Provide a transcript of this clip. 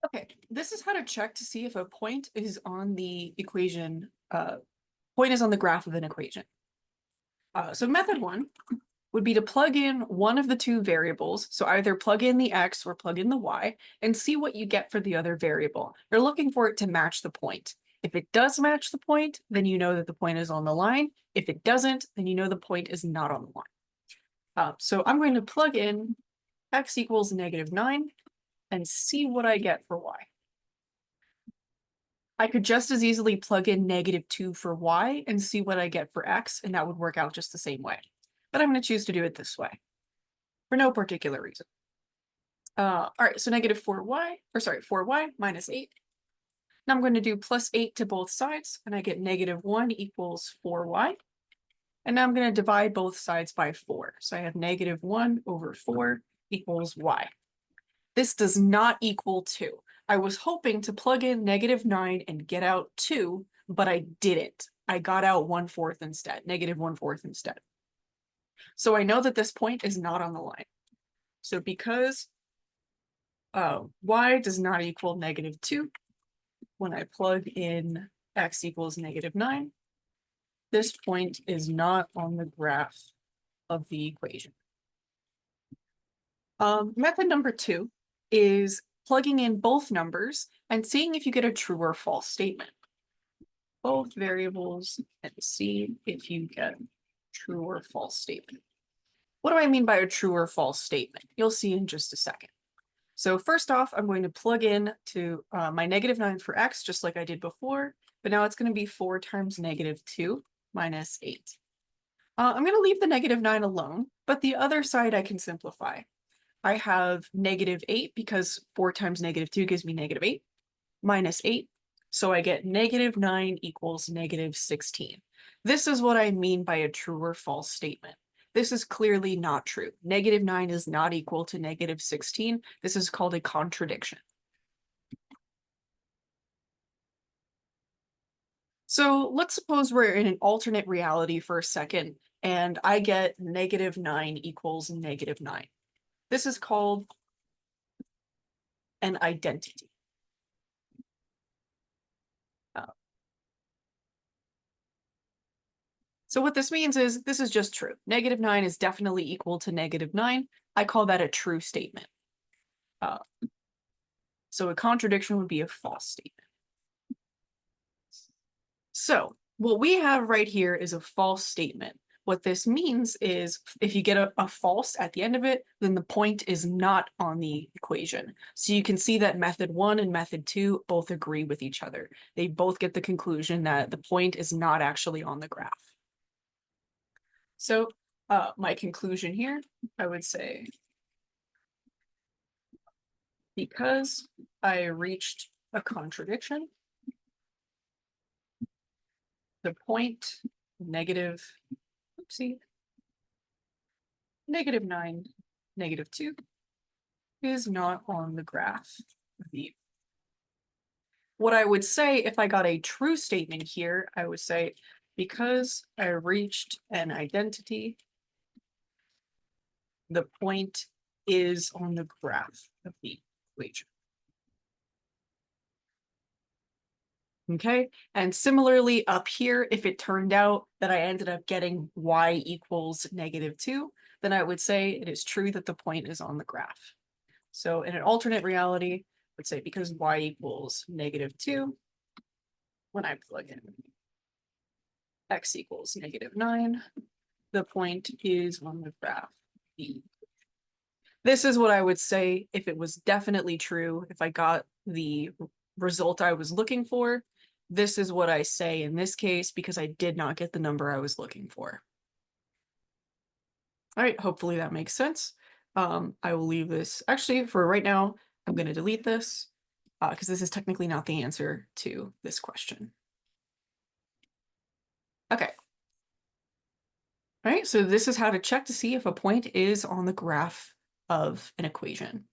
Okay, this is how to check to see if a point is on the equation, point is on the graph of an equation. So method one would be to plug in one of the two variables. So either plug in the x or plug in the y and see what you get for the other variable. You're looking for it to match the point. If it does match the point, then you know that the point is on the line. If it doesn't, then you know the point is not on the line. So I'm going to plug in x equals -9 and see what I get for y. I could just as easily plug in -2 for y and see what I get for x, and that would work out just the same way. But I'm going to choose to do it this way for no particular reason. All right, so -4y minus 8. Now I'm going to do +8 to both sides, and I get -1 equals 4y. And now I'm going to divide both sides by 4. So I have -1 over 4 equals y. This does not equal 2. I was hoping to plug in -9 and get out 2, but I didn't. I got out 1/4 instead, -1/4 instead. So I know that this point is not on the line. So because y does not equal -2, when I plug in x equals -9, this point is not on the graph of the equation. Method number 2 is plugging in both numbers and seeing if you get a true or false statement. Both variables and see if you get true or false statement. What do I mean by a true or false statement? You'll see in just a second. So first off, I'm going to plug in to my -9 for x, just like I did before, but now it's going to be 4 times -2 minus 8. I'm going to leave the -9 alone, but the other side I can simplify. I have -8 because 4 times -2 gives me -8, minus 8. So I get -9 equals -16. This is what I mean by a true or false statement. This is clearly not true. -9 is not equal to -16. This is called a contradiction. So let's suppose we're in an alternate reality for a second, and I get -9 equals -9. This is called an identity. So what this means is this is just true. -9 is definitely equal to -9. I call that a true statement. Uh, so a contradiction would be a false statement. So what we have right here is a false statement. What this means is if you get a false at the end of it, then the point is not on the equation. So you can see that method 1 and method 2 both agree with each other. They both get the conclusion that the point is not actually on the graph. So my conclusion here, I would say, because I reached a contradiction, the point -9, -2 is not on the graph V. What I would say if I got a true statement here, I would say, because I reached an identity, the point is on the graph of the equation. Okay, and similarly up here, if it turned out that I ended up getting y equals -2, then I would say it is true that the point is on the graph. So in an alternate reality, I would say because y equals -2, when I plug in x equals -9, the point is on the graph B. This is what I would say if it was definitely true, if I got the result I was looking for. This is what I say in this case because I did not get the number I was looking for. All right, hopefully that makes sense. I will leave this. Actually, for right now, I'm going to delete this because this is technically not the answer to this question. Okay. All right, so this is how to check to see if a point is on the graph of an equation.